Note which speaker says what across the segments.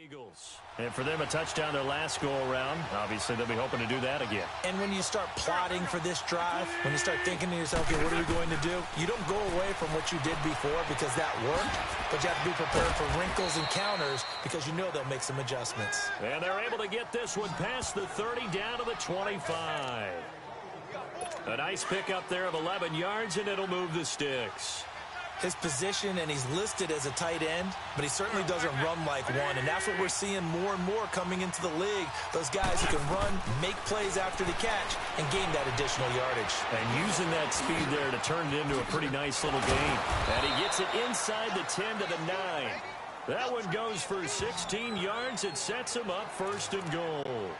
Speaker 1: Eagles. And for them, a touchdown their last go-around. Obviously, they'll be hoping to do that again.
Speaker 2: And when you start plotting for this drive, when you start thinking to yourself, okay, what are we going to do? You don't go away from what you did before because that worked, but you have to be prepared for wrinkles and counters because you know they'll make some adjustments.
Speaker 1: And they're able to get this one past the 30 down to the 25. A nice pickup there of 11 yards, and it'll move the sticks.
Speaker 2: His position, and he's listed as a tight end, but he certainly doesn't run like one, and that's what we're seeing more and more coming into the league. Those guys who can run, make plays after the catch, and gain that additional yardage.
Speaker 1: And using that speed there to turn it into a pretty nice little gain. And he gets it inside the 10 to the 9. That one goes for 16 yards. It sets him up first and goal.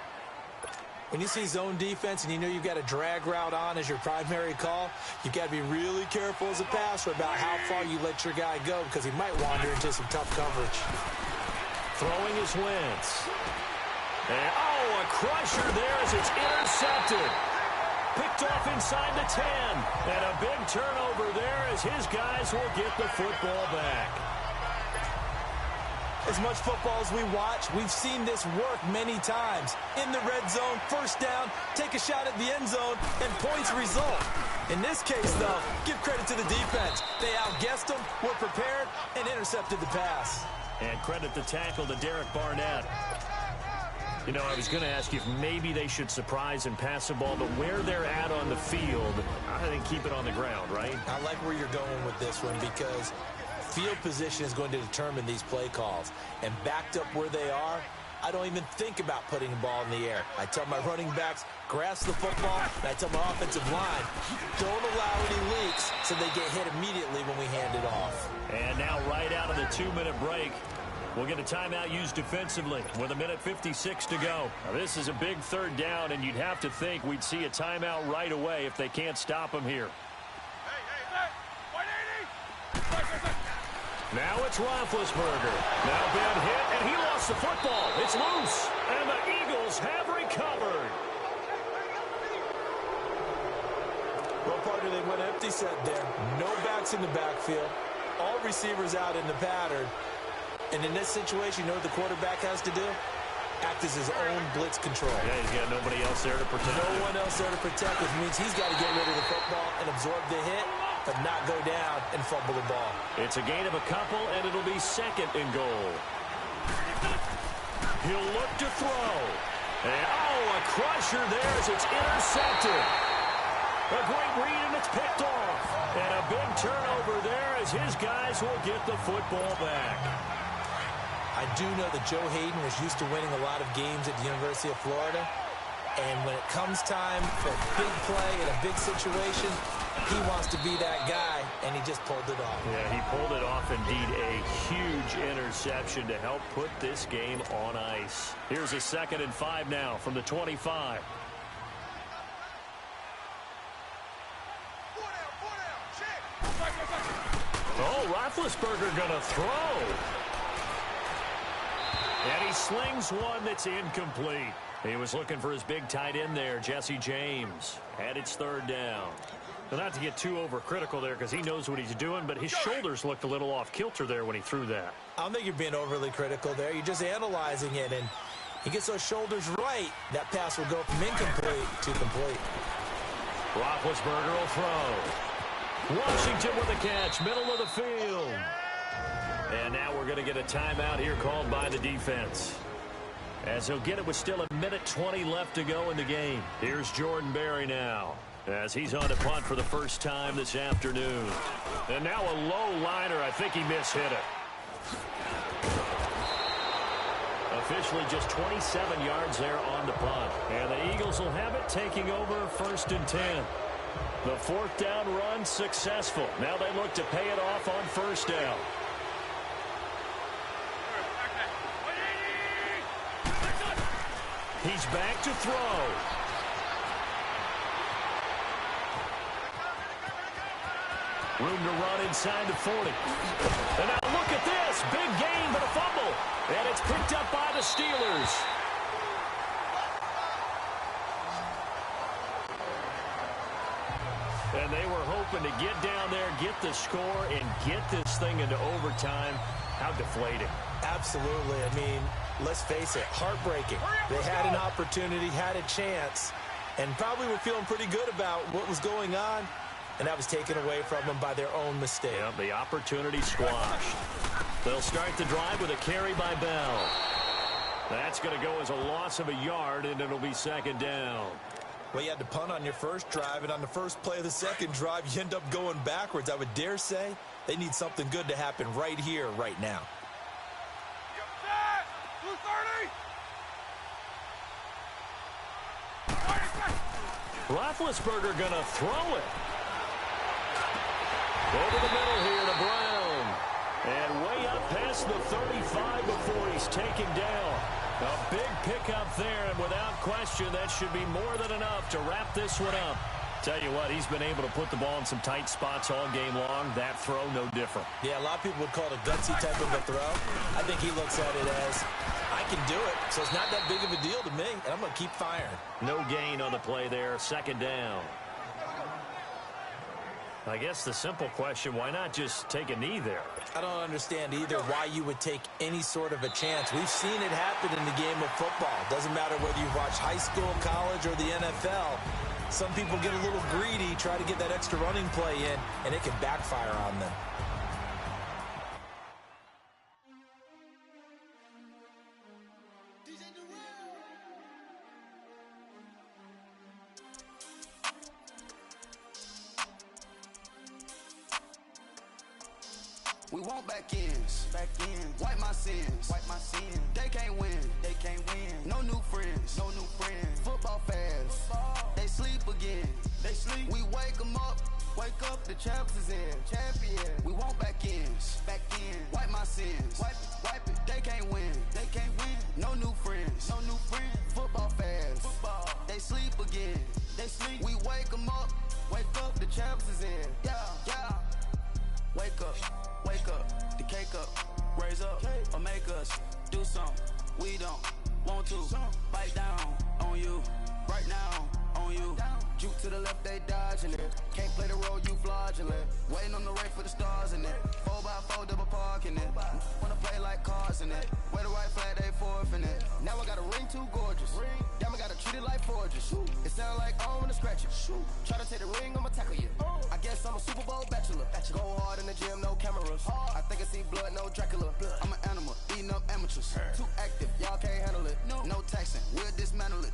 Speaker 2: When you see zone defense and you know you've got a drag route on as your primary call, you've got to be really careful as a passer about how far you let your guy go because he might wander into some tough coverage.
Speaker 1: Throwing his Wentz. And, a crusher there as it's intercepted. Picked off inside the 10. And a big turnover there as his guys will get the football back.
Speaker 2: As much football as we watch, we've seen this work many times. In the red zone, first down, take a shot at the end zone, and points result. In this case, though, give credit to the defense. They outguessed them, were prepared, and intercepted the pass.
Speaker 1: And credit the tackle to Derek Barnett. You know, I was going to ask you if maybe they should surprise and pass the ball, but where they're at on the field, I think keep it on the ground, right?
Speaker 2: I like where you're going with this one because field position is going to determine these play calls. And backed up where they are, I don't even think about putting the ball in the air. I tell my running backs, grasp the football, and I tell my offensive line, don't allow any leaks so they get hit immediately when we hand it off.
Speaker 1: And now right out of the 2-minute break, we'll get a timeout used defensively with 1:56 to go. Now, this is a big third down, and you'd have to think we'd see a timeout right away if they can't stop them here. Now it's Roethlisberger. Now bad hit, and he lost the football. It's loose, and the Eagles have recovered.
Speaker 2: Well, partner, they went empty set there. No backs in the backfield. All receivers out in the pattern. And in this situation, you know what the quarterback has to do? Act as his own blitz control.
Speaker 1: Yeah, he's got nobody else there to protect him.
Speaker 2: No one else there to protect, which means he's got to get rid of the football and absorb the hit, but not go down and fumble the ball.
Speaker 1: It's a gain of a couple, and it'll be second and goal. He'll look to throw. And, a crusher there as it's intercepted. A great read, and it's picked off. And a big turnover there as his guys will get the football back.
Speaker 2: I do know that Joe Hayden was used to winning a lot of games at the University of Florida. And when it comes time for a big play in a big situation, he wants to be that guy, and he just pulled it off.
Speaker 1: Yeah, he pulled it off indeed. A huge interception to help put this game on ice. Here's a 2nd and 5 now from the 25. Roethlisberger gonna throw. And he slings one that's incomplete. He was looking for his big tight end there, Jesse James. And it's 3rd down. Well, not to get too overcritical there because he knows what he's doing, but his shoulders looked a little off kilter there when he threw that.
Speaker 2: I don't think you're being overly critical there. You're just analyzing it, and he gets those shoulders right. That pass will go from incomplete to complete.
Speaker 1: Roethlisberger will throw. Washington with a catch, middle of the field. And now we're going to get a timeout here called by the defense. As he'll get it with still 1:20 left to go in the game. Here's Jordan Berry now, as he's on to punt for the first time this afternoon. And now a low liner. I think he mishit it. Officially just 27 yards there on the punt. And the Eagles will have it, taking over 1st and 10. The 4th down run successful. Now they look to pay it off on 1st down. He's back to throw. Room to run inside the 40. And now look at this. Big gain, but a fumble. And it's picked up by the Steelers. And they were hoping to get down there, get the score, and get this thing into overtime. How deflating.
Speaker 2: Absolutely. I mean, let's face it, heartbreaking. They had an opportunity, had a chance, and probably were feeling pretty good about what was going on, and that was taken away from them by their own mistake.
Speaker 1: Yeah, the opportunity squashed. They'll start the drive with a carry by Bell. That's going to go as a loss of a yard, and it'll be second down.
Speaker 2: Well, you had to punt on your first drive, and on the first play of the second drive, you end up going backwards. I would dare say they need something good to happen right here, right now.
Speaker 1: Roethlisberger going to throw it. Over the middle here to Brown. And way up past the 35 before he's taken down. A big pickup there, and without question, that should be more than enough to wrap this one up. Tell you what, he's been able to put the ball in some tight spots all game long. That throw, no different.
Speaker 2: Yeah, a lot of people would call it a gutsy type of a throw. I think he looks at it as, I can do it, so it's not that big of a deal to me, and I'm going to keep firing.
Speaker 1: No gain on the play there, second down. I guess the simple question, why not just take a knee there?
Speaker 2: I don't understand either why you would take any sort of a chance. We've seen it happen in the game of football. Doesn't matter whether you watch high school, college, or the NFL. Some people get a little greedy, try to get that extra running play in, and it can backfire on them.
Speaker 3: We want back ends, wipe my sins, They can't win, No new friends, Football fans, they sleep again, We wake them up, the champs is in, We want back ends, wipe my sins, wipe it, They can't win, No new friends, Football fans, they sleep again, We wake them up, the champs is in, yeah. Wake up, the cake up, raise up, or make us do something we don't want to. Bite down on you, right now on you. Juke to the left, they dodging it. Can't play the role, you fraudulent. Waiting on the rain for the stars in it. 4x4 double parking it. Wanna play like cars in it. Wear the white flag, they forfeiting it. Now I got a ring too gorgeous. Damn, I gotta treat it like forges. It sound like I wanna scratch it. Try to take the ring, I'ma tackle you. I guess I'm a Super Bowl bachelor. Go hard in the gym, no cameras. I think I see blood, no Dracula. I'm an animal, eating up amateurs. Too active, y'all can't handle it. No taxing, we'll dismantle it.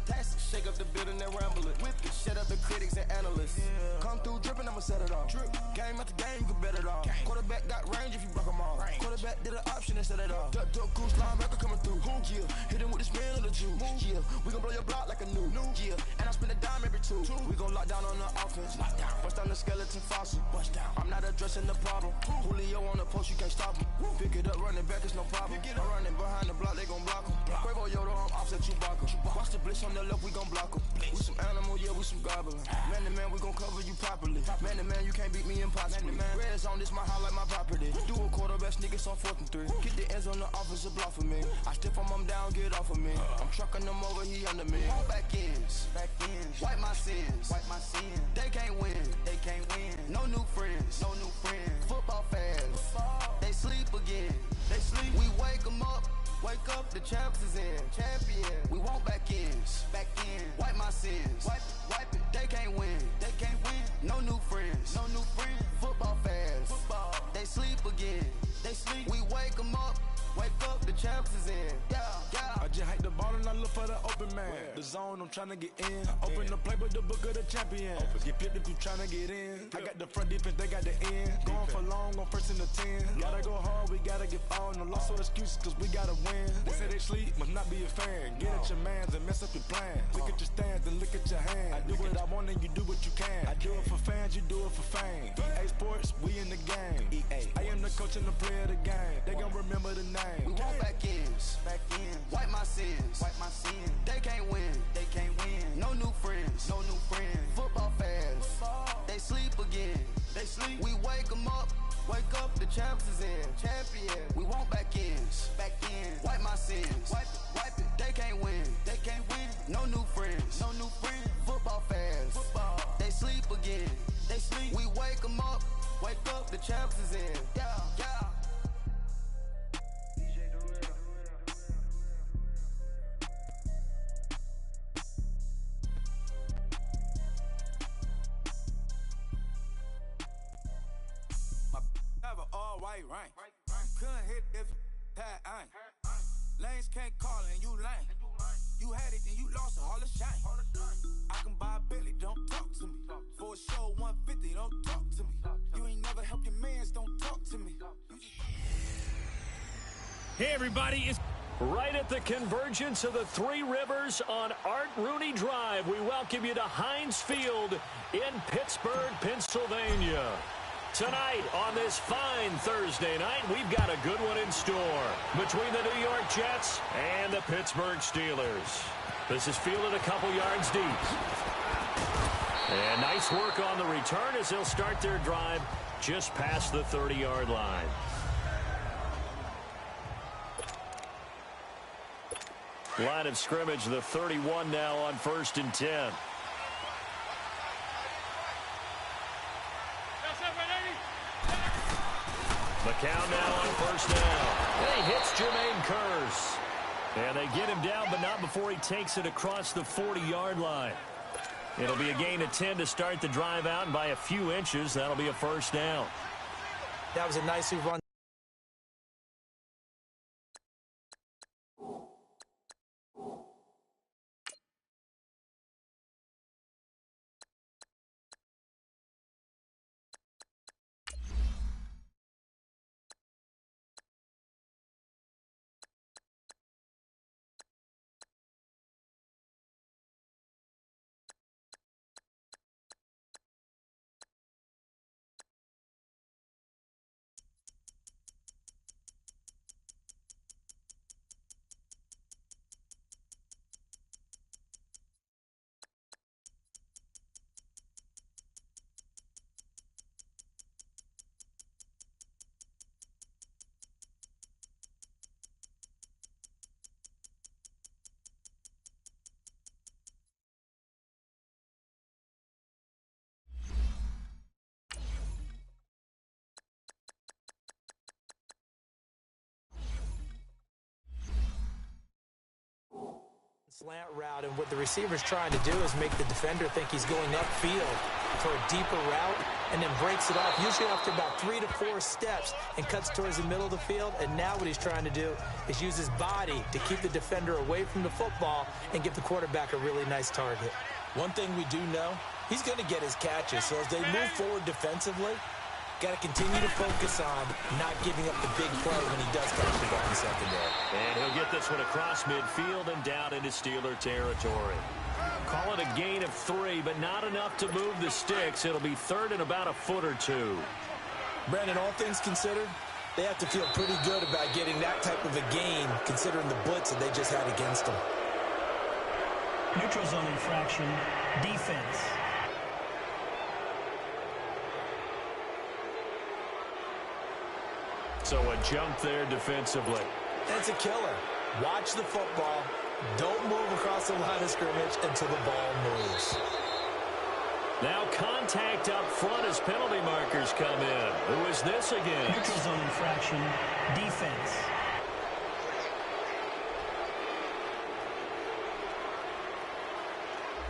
Speaker 3: Shake up the building and ramble it. Shut up the critics and analysts. Come through dripping, I'ma set it off. Game after game, you can bet it all. Quarterback got range if you broke them all. Quarterback did an option and set it off. Duck, goose, linebacker coming through. Yeah, hit him with the spin of the juice. Yeah, we gon' blow your block like a new. Yeah, and I spend a dime every two. We gon' lock down on the offense. Bust down the skeleton fossil. I'm not addressing the problem. Julio on the post, you can't stop him. Pick it up, running back, it's no problem. I'm running behind the block, they gon' block him. Quavo Yoda, I'm offset Chewbacca. Watch the blitz on the left, we gon' block him. We some animal, yeah, we some goblin. Man to man, we gon' cover you properly. Man to man, you can't beat me impossibly. Red zone, this my highlight, my property. Do a quarterback sneakers on 4th and 3. Get the ends on the offensive block for me. I stiff him down, get off of me. I'm trucking them over, he under me. Back ends, wipe my sins, They can't win, No new friends, Football fans, they sleep again, We wake them up, the champs is in, We want back ends, wipe my sins, wipe it, They can't win, No new friends, Football fans, they sleep again, We wake them up, the champs is in, yeah.
Speaker 4: I just hike the ball and I look for the open man. The zone, I'm trying to get in. Open the playbook, the book of the champion. Get flipped if you trying to get in. I got the front defense, they got the end. Going for long, on 1st and the 10. Gotta go hard, we gotta get all. No loss or excuses, cause we gotta win. They say they sleep, must not be a fan. Get at your mans and mess up your plans. Look at your stands and look at your hands. I do what I want and you do what you can. I do it for fans, you do it for fame. EA Sports, we in the game. I am the coach and the player of the game. They gon' remember the name.
Speaker 3: We want back ends, wipe my sins, They can't win, No new friends, Football fans, they sleep again, We wake them up, the champs is in, We want back ends, wipe my sins, wipe it, They can't win, No new friends, Football fans, they sleep again, We wake them up, the champs is in, yeah.
Speaker 4: straight rain. Couldn't hit if had ain't. Lanes can't call and you lame. You had it and you lost it, all the shame. I can buy a Billy, don't talk to me. For a show 150, don't talk to me. You ain't never helped your mans, don't talk to me.
Speaker 1: Hey everybody, it's right at the convergence of the Three Rivers on Art Rooney Drive. We welcome you to Heinz Field in Pittsburgh, Pennsylvania. Tonight, on this fine Thursday night, we've got a good one in store between the New York Jets and the Pittsburgh Steelers. This is fielded a couple yards deep. And nice work on the return as they'll start their drive just past the 30-yard line. Line of scrimmage, the 31 now on 1st and 10. McCown now on 1st down. And he hits Jermaine Kearse. And they get him down, but not before he takes it across the 40-yard line. It'll be a gain of 10 to start the drive out, and by a few inches, that'll be a 1st down.
Speaker 2: That was a nicely run. Slant route, and what the receiver's trying to do is make the defender think he's going upfield for a deeper route, and then breaks it off, usually after about 3 to 4 steps, and cuts towards the middle of the field. And now what he's trying to do is use his body to keep the defender away from the football and give the quarterback a really nice target. One thing we do know, he's going to get his catches, so as they move forward defensively, got to continue to focus on not giving up the big play when he does catch the ball in secondary.
Speaker 1: And he'll get this one across midfield and down into Steeler territory. Call it a gain of 3, but not enough to move the sticks. It'll be 3rd and about a foot or 2.
Speaker 2: Brandon, all things considered, they have to feel pretty good about getting that type of a gain, considering the blitz that they just had against them.
Speaker 5: Neutral zone infraction, defense.
Speaker 1: So a jump there defensively.
Speaker 2: That's a killer. Watch the football. Don't move across the line of scrimmage until the ball moves.
Speaker 1: Now contact up front as penalty markers come in. Who is this again?
Speaker 5: Neutral zone infraction, defense.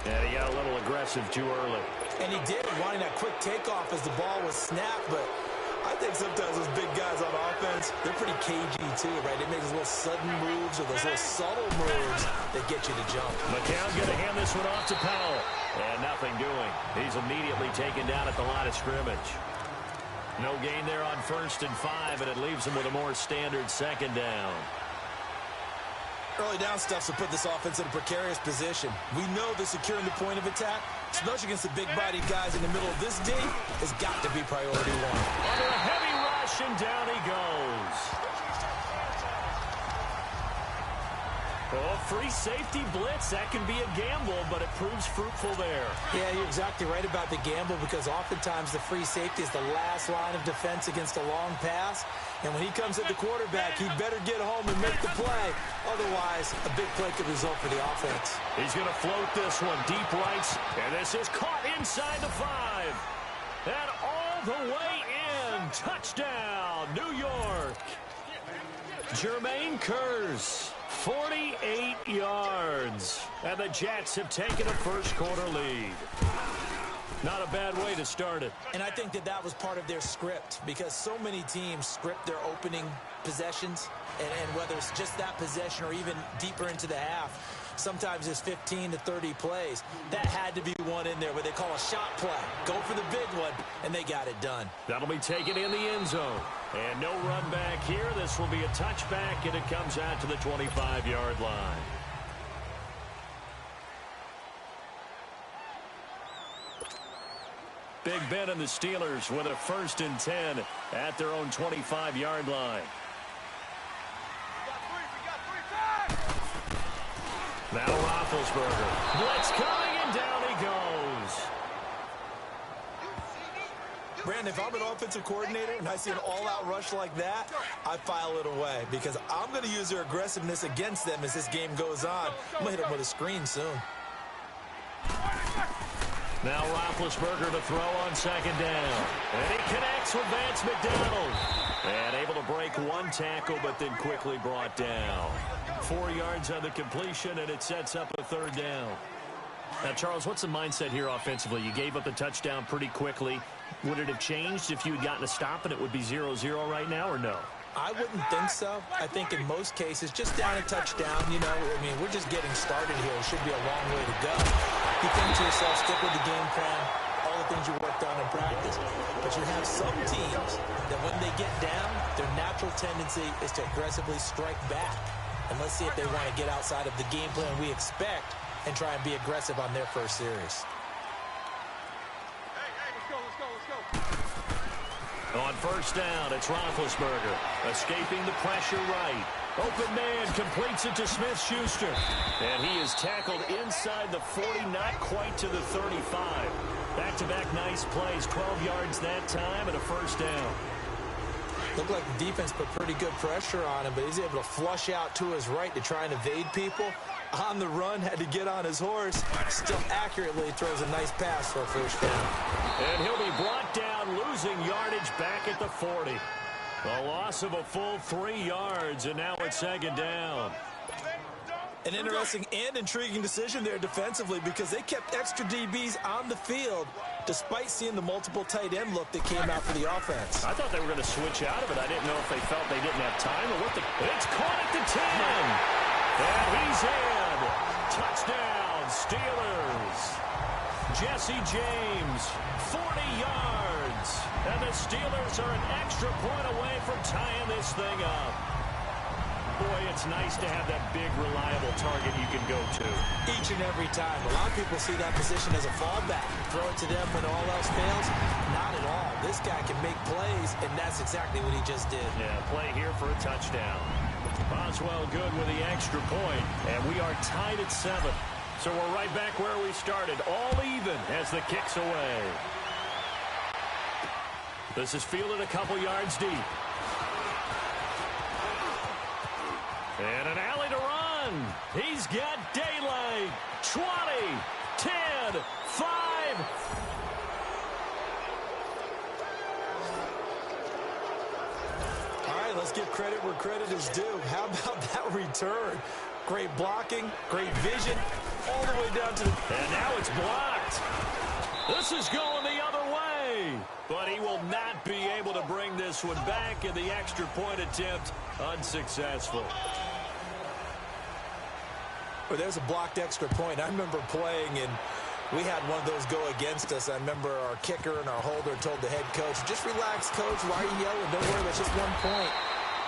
Speaker 1: And he got a little aggressive too early.
Speaker 2: And he did, wanting that quick takeoff as the ball was snapped, but I think sometimes those big guys on offense, they're pretty cagey too, right? They make those little sudden moves or those little subtle moves that get you to jump.
Speaker 1: McCown's going to hand this one off to Powell. And nothing doing. He's immediately taken down at the line of scrimmage. No gain there on 1st and 5, and it leaves him with a more standard 2nd down.
Speaker 2: Early down stuff will put this offense in a precarious position. We know that securing the point of attack, especially against the big-bodied guys in the middle of this D, has got to be priority 1.
Speaker 1: Under a heavy rush, and down he goes. Oh, free safety blitz. That can be a gamble, but it proves fruitful there.
Speaker 2: Yeah, you're exactly right about the gamble, because oftentimes the free safety is the last line of defense against a long pass. And when he comes at the quarterback, he better get home and make the play. Otherwise, a big play could result for the offense.
Speaker 1: He's going to float this one deep right, and this is caught inside the 5. And all the way in. Touchdown, New York. Jermaine Kearse, 48 yards. And the Jets have taken a first quarter lead. Not a bad way to start it.
Speaker 2: And I think that was part of their script, because so many teams script their opening possessions, and whether it's just that possession or even deeper into the half, sometimes it's 15 to 30 plays. That had to be one in there where they call a shot play. Go for the big one, and they got it done.
Speaker 1: That'll be taken in the end zone. And no run back here. This will be a touchback, and it comes out to the 25-yard line. Big Ben and the Steelers with a 1st and 10 at their own 25-yard line. Now Roethlisberger. Blitz coming, and down he goes.
Speaker 2: Brandon, if I'm an offensive coordinator and I see an all-out rush like that, I file it away, because I'm going to use their aggressiveness against them as this game goes on. I'm going to hit them with a screen soon.
Speaker 1: Now Roethlisberger to throw on 2nd down. And he connects with Vance McDonald. And able to break one tackle, but then quickly brought down. 4 yards on the completion, and it sets up a 3rd down. Now, Charles, what's the mindset here offensively? You gave up the touchdown pretty quickly. Would it have changed if you had gotten a stop and it would be 0-0 right now, or no?
Speaker 2: I wouldn't think so. I think in most cases, just down a touchdown, I mean, we're just getting started here. It should be a long way to go. You think to yourself, stick with the game plan, all the things you worked on in practice. But you have some teams that when they get down, their natural tendency is to aggressively strike back. And let's see if they want to get outside of the game plan we expect and try and be aggressive on their first series.
Speaker 1: On 1st down, it's Roethlisberger. Escaping the pressure right. Open man completes it to Smith-Schuster. And he is tackled inside the 40, not quite to the 35. Back-to-back nice plays, 12 yards that time, and a 1st down.
Speaker 2: Looked like the defense put pretty good pressure on him, but he's able to flush out to his right to try and evade people. On the run, had to get on his horse. Still accurately throws a nice pass for a 1st down.
Speaker 1: And he'll be brought down, losing yardage back at the 40. A loss of a full 3 yards, and now it's 2nd down.
Speaker 2: An interesting and intriguing decision there defensively, because they kept extra DBs on the field despite seeing the multiple tight end look that came out for the offense.
Speaker 1: I thought they were going to switch out of it. I didn't know if they felt they didn't have time or what. It's caught at the 10. And he's in. Touchdown, Steelers. Jesse James, 40 yards. And the Steelers are an extra point away from tying this thing up. Boy, it's nice to have that big, reliable target you can go to.
Speaker 2: Each and every time. A lot of people see that position as a fallback. Throw it to them when all else fails. Not at all. This guy can make plays, and that's exactly what he just did.
Speaker 1: Yeah, play here for a touchdown. Boswell good with the extra point, and we are tied at 7. So we're right back where we started, all even as the kick's away. This is fielded a couple yards deep. And an alley to run. He's got daylight. 20, 10, 5.
Speaker 2: All right, let's give credit where credit is due. How about that return? Great blocking, great vision, all the way down to the...
Speaker 1: And now it's blocked. This is going the other way. But he will not be able to bring this one back, and the extra point attempt unsuccessful.
Speaker 2: Well, there's a blocked extra point. I remember playing, and we had one of those go against us. I remember our kicker and our holder told the head coach, just relax, coach. Why are you yelling? Don't worry, it's just 1 point.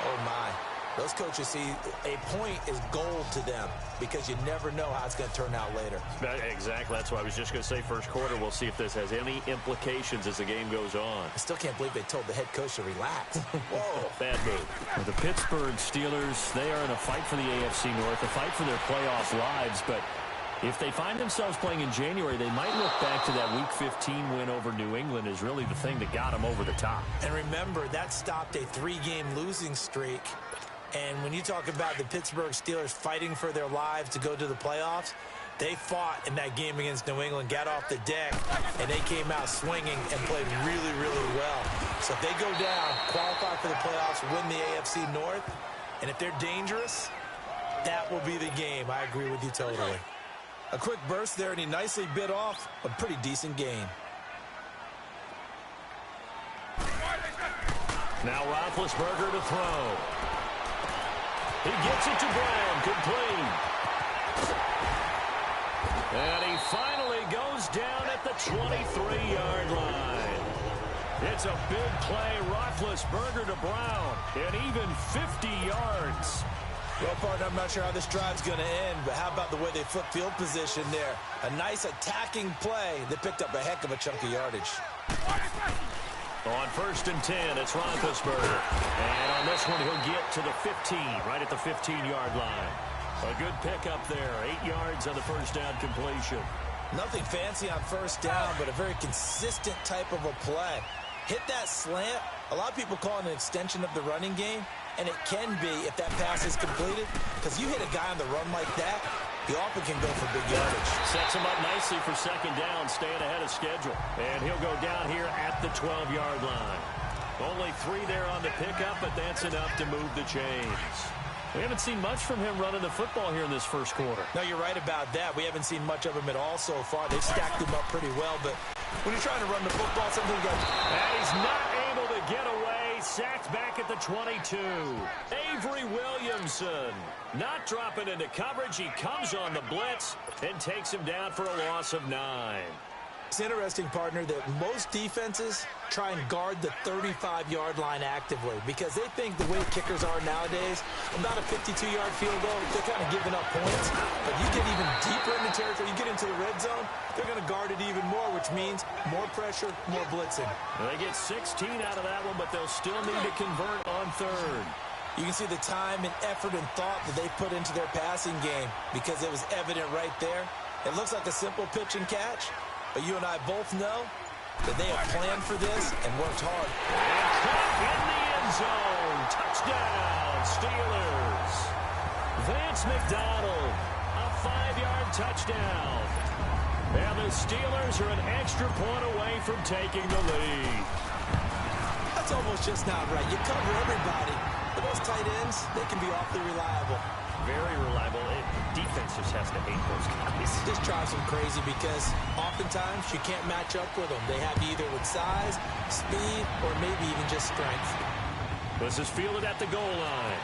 Speaker 2: Oh, my. Those coaches see a point is gold to them because you never know how it's going to turn out later.
Speaker 1: Exactly. That's why I was just going to say first quarter. We'll see if this has any implications as the game goes on.
Speaker 2: I still can't believe they told the head coach to relax.
Speaker 1: Whoa, bad move. Well, the Pittsburgh Steelers, they are in a fight for the AFC North, a fight for their playoff lives. But if they find themselves playing in January, they might look back to that Week 15 win over New England as really the thing that got them over the top.
Speaker 2: And remember, that stopped a 3-game losing streak. And when you talk about the Pittsburgh Steelers fighting for their lives to go to the playoffs, they fought in that game against New England, got off the deck, and they came out swinging and played really, really well. So if they go down, qualify for the playoffs, win the AFC North, and if they're dangerous, that will be the game. I agree with you totally. A quick burst there, and he nicely bit off a pretty decent gain.
Speaker 1: Now Roethlisberger to throw. He gets it to Brown, complete. And he finally goes down at the 23-yard line. It's a big play, Roethlisberger to Brown, and even 50 yards.
Speaker 2: Well, partner, I'm not sure how this drive's going to end, but how about the way they flip field position there? A nice attacking play that picked up a heck of a chunk of yardage.
Speaker 1: On 1st and 10, it's Roethlisberger. And on this one, he'll get to the 15, right at the 15-yard line. A good pickup there, 8 yards on the first down completion.
Speaker 2: Nothing fancy on first down, but a very consistent type of a play. Hit that slant. A lot of people call it an extension of the running game, and it can be if that pass is completed, because you hit a guy on the run like that, he often can go for big yardage.
Speaker 1: Sets him up nicely for 2nd down, staying ahead of schedule. And he'll go down here at the 12-yard line. Only 3 there on the pickup, but that's enough to move the chains. We haven't seen much from him running the football here in this first quarter.
Speaker 2: No, you're right about that. We haven't seen much of him at all so far. They've stacked him up pretty well, but when you're trying to run the football, something you got.
Speaker 1: And he's not able to get away. Sacked back at the 22. Avery Williamson not dropping into coverage. He comes on the blitz and takes him down for a loss of 9.
Speaker 2: It's interesting, partner, that most defenses try and guard the 35-yard line actively because they think the way kickers are nowadays, about a 52-yard field goal, they're kind of giving up points. But you get even deeper in the territory, you get into the red zone, they're going to guard it even more, which means more pressure, more blitzing.
Speaker 1: They get 16 out of that one, but they'll still need to convert on 3rd.
Speaker 2: You can see the time and effort and thought that they put into their passing game because it was evident right there. It looks like a simple pitch and catch. But you and I both know that they have planned for this and worked hard.
Speaker 1: And caught in the end zone. Touchdown, Steelers. Vance McDonald, a 5-yard touchdown. And the Steelers are an extra point away from taking the lead.
Speaker 2: That's almost just not right. You cover everybody. But those tight ends, they can be awfully reliable.
Speaker 1: Very reliable. Defense just has to hate those guys.
Speaker 2: This drives them crazy because oftentimes you can't match up with them. They have you either with size, speed, or maybe even just strength.
Speaker 1: This is fielded at the goal line.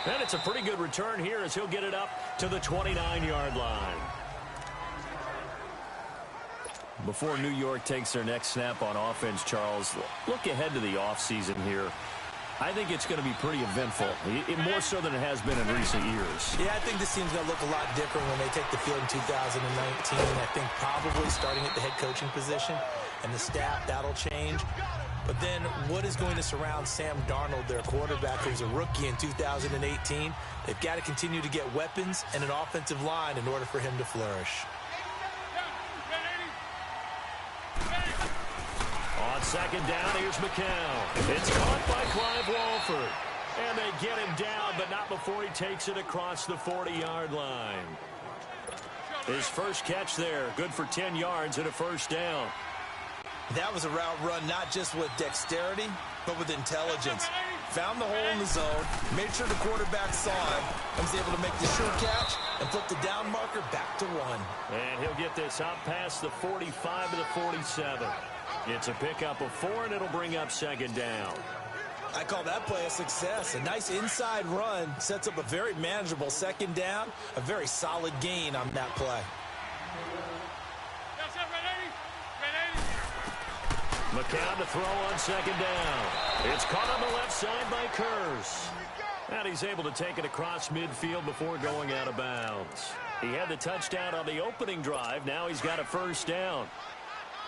Speaker 1: And it's a pretty good return here as he'll get it up to the 29-yard line. Before New York takes their next snap on offense, Charles, look ahead to the offseason here. I think it's going to be pretty eventful, more so than it has been in recent years.
Speaker 2: Yeah, I think this team's going to look a lot different when they take the field in 2019. I think probably starting at the head coaching position and the staff, that'll change. But then what is going to surround Sam Darnold, their quarterback, who's a rookie in 2018? They've got to continue to get weapons and an offensive line in order for him to flourish.
Speaker 1: On 2nd down, here's McCown. It's caught by Clive Walford. And they get him down, but not before he takes it across the 40-yard line. His first catch there, good for 10 yards and a 1st down.
Speaker 2: That was a route run not just with dexterity, but with intelligence. Found the hole in the zone, made sure the quarterback saw him, and was able to make the sure catch and flip the down marker back to 1.
Speaker 1: And he'll get this out past the 45 to the 47. It's a pickup of 4, and it'll bring up 2nd down.
Speaker 2: I call that play a success. A nice inside run sets up a very manageable 2nd down, a very solid gain on that play.
Speaker 1: McCown to throw on 2nd down. It's caught on the left side by Kurz. And he's able to take it across midfield before going out of bounds. He had the touchdown on the opening drive. Now he's got a 1st down.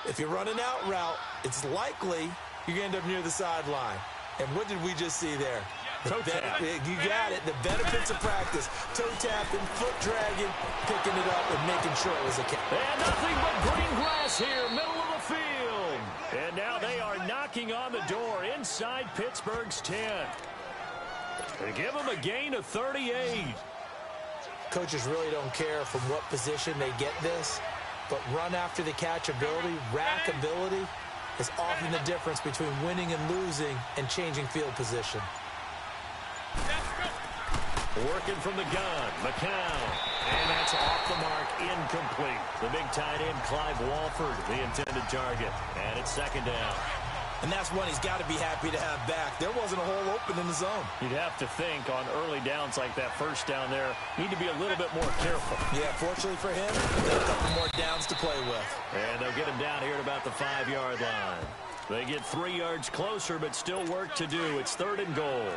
Speaker 2: If you're running out route, it's likely you're going to end up near the sideline. And what did we just see there?
Speaker 1: Toe tap.
Speaker 2: You got it. The benefits of practice. Toe tapping, foot dragging, picking it up, and making sure it was a catch.
Speaker 1: And nothing but green grass here, middle of the field. And now they are knocking on the door inside Pittsburgh's 10. They give them a gain of 38.
Speaker 2: Coaches really don't care from what position they get this, but run after the catch ability, rack ability, is often the difference between winning and losing and changing field position.
Speaker 1: Working from the gun, McCown. And that's off the mark, incomplete. The big tight end, Clive Walford, the intended target. And it's 2nd down.
Speaker 2: And that's one he's got to be happy to have back. There wasn't a hole open in the zone.
Speaker 1: You'd have to think on early downs like that first down there, need to be a little bit more careful.
Speaker 2: Yeah, fortunately for him, he's got a couple more downs to play with.
Speaker 1: And they'll get him down here at about the 5-yard line. They get 3 yards closer, but still work to do. It's 3rd and goal.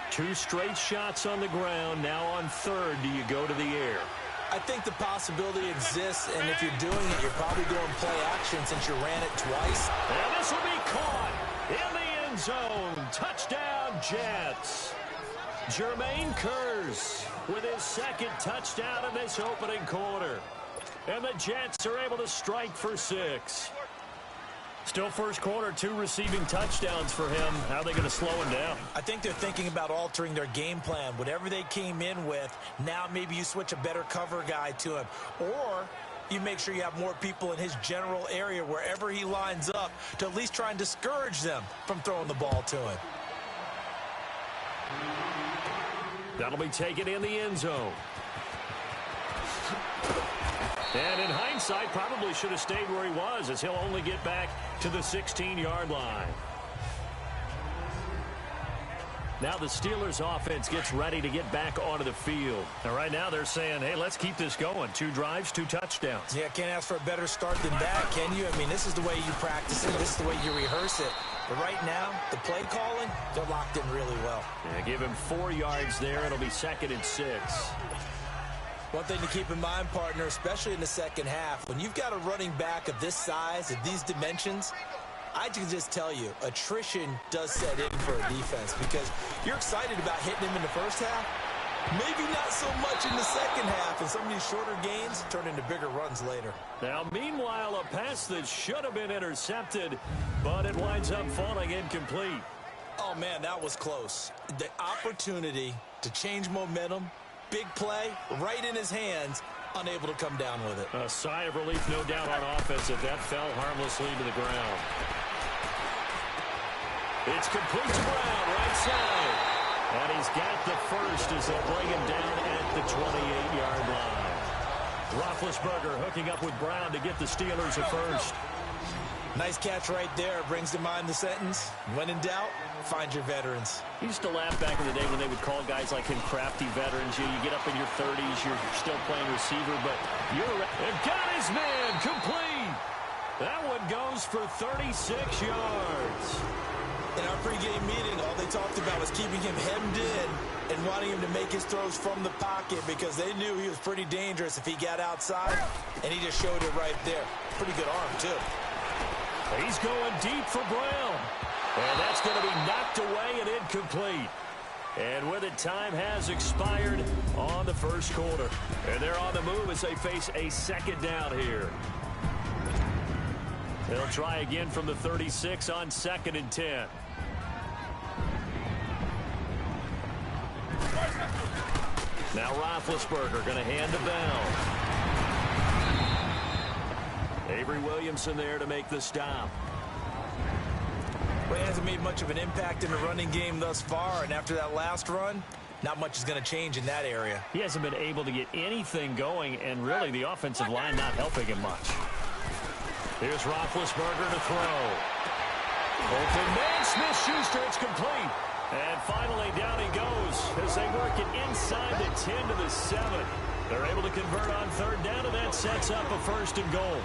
Speaker 1: 2 straight shots on the ground. Now on 3rd, do you go to the air?
Speaker 2: I think the possibility exists, and if you're doing it, you're probably going play action since you ran it twice.
Speaker 1: And this will be caught in the end zone. Touchdown, Jets. Jermaine Kearse with his 2nd touchdown in this opening quarter. And the Jets are able to strike for 6. Still first quarter, 2 receiving touchdowns for him. How are they going to slow him down?
Speaker 2: I think they're thinking about altering their game plan. Whatever they came in with, now maybe you switch a better cover guy to him. Or you make sure you have more people in his general area wherever he lines up to at least try and discourage them from throwing the ball to him.
Speaker 1: That'll be taken in the end zone. And in hindsight, probably should have stayed where he was, as he'll only get back to the 16-yard line. Now the Steelers offense gets ready to get back onto the field. And right now they're saying, hey, let's keep this going. 2 drives, 2 touchdowns.
Speaker 2: Yeah, can't ask for a better start than that, can you? I mean, this is the way you practice it. This is the way you rehearse it. But right now, the play calling, they're locked in really well.
Speaker 1: Yeah, give him 4 yards there. It'll be 2nd and 6.
Speaker 2: One thing to keep in mind, partner, especially in the second half, when you've got a running back of this size, of these dimensions, I can just tell you, attrition does set in for a defense because you're excited about hitting him in the first half. Maybe not so much in the second half, and some of these shorter gains turn into bigger runs later.
Speaker 1: Now, meanwhile, a pass that should have been intercepted, but it winds up falling incomplete.
Speaker 2: Oh, man, that was close. The opportunity to change momentum, big play, right in his hands, unable to come down with it.
Speaker 1: A sigh of relief, no doubt, on offense if that fell harmlessly to the ground. It's complete to Brown, right side. And he's got the first as they'll bring him down at the 28-yard line. Roethlisberger hooking up with Brown to get the Steelers a first.
Speaker 2: Nice catch right there. Brings to mind the sentence, when in doubt, find your veterans.
Speaker 1: He used to laugh back in the day when they would call guys like him crafty veterans. You get up in your 30s, you're still playing receiver, but and got his man complete. That one goes for 36 yards.
Speaker 2: In our pregame meeting, all they talked about was keeping him hemmed in and wanting him to make his throws from the pocket because they knew he was pretty dangerous if he got outside, and he just showed it right there. Pretty good arm, too.
Speaker 1: He's going deep for Brown. And that's going to be knocked away and incomplete. And with it, time has expired on the first quarter. And they're on the move as they face a 2nd down here. They'll try again from the 36 on 2nd and 10. Now Roethlisberger going to hand the bell. Avery Williamson there to make the stop.
Speaker 2: Well, he hasn't made much of an impact in the running game thus far, and after that last run, not much is going to change in that area.
Speaker 1: He hasn't been able to get anything going, and really the offensive line not helping him much. Here's Roethlisberger to throw. Open man, Smith-Schuster, it's complete. And finally down he goes as they work it inside the 10 to the 7. They're able to convert on 3rd down, and that sets up a 1st and goal.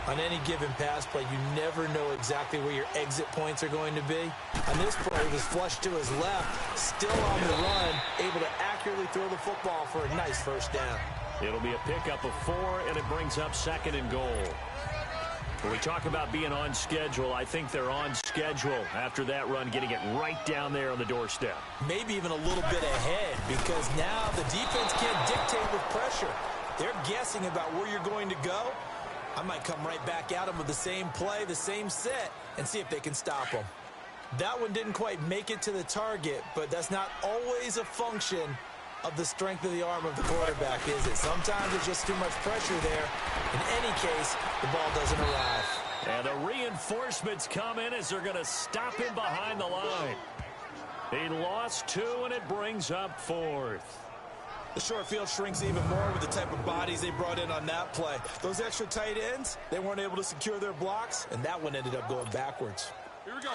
Speaker 2: On any given pass play, you never know exactly where your exit points are going to be. On this play, he was flushed to his left, still on the run, able to accurately throw the football for a nice 1st down.
Speaker 1: It'll be a pickup of 4, and it brings up 2nd and goal. When we talk about being on schedule, I think they're on schedule after that run, getting it right down there on the doorstep.
Speaker 2: Maybe even a little bit ahead, because now the defense can't dictate with pressure. They're guessing about where you're going to go. I might come right back at them with the same play, the same set, and see if they can stop them. That one didn't quite make it to the target, but that's not always a function of the strength of the arm of the quarterback, is it? Sometimes it's just too much pressure there. In any case, the ball doesn't arrive.
Speaker 1: And the reinforcements come in as they're going to stop him behind the line. He lost 2, and it brings up 4th.
Speaker 2: The short field shrinks even more with the type of bodies they brought in on that play. Those extra tight ends, they weren't able to secure their blocks, and that one ended up going backwards.
Speaker 6: Here we go.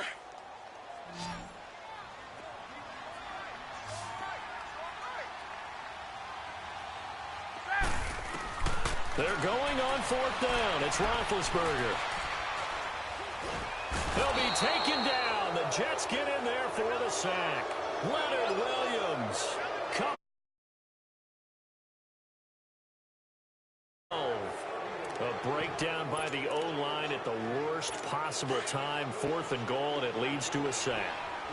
Speaker 1: They're going on 4th down. It's Roethlisberger. They'll be taken down. The Jets get in there for the sack. Leonard Williams. A breakdown by the O-line at the worst possible time. 4th and goal, and it leads to a sack.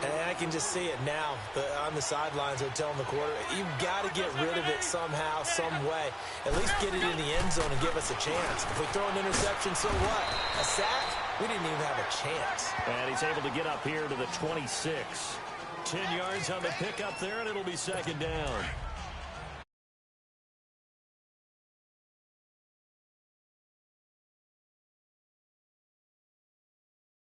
Speaker 2: And I can just see it now. On the sidelines, they're telling the quarterback, you've got to get rid of it somehow, some way. At least get it in the end zone and give us a chance. If we throw an interception, so what? A sack? We didn't even have a chance.
Speaker 1: And he's able to get up here to the 26. 10 yards on the pickup there, and it'll be 2nd down.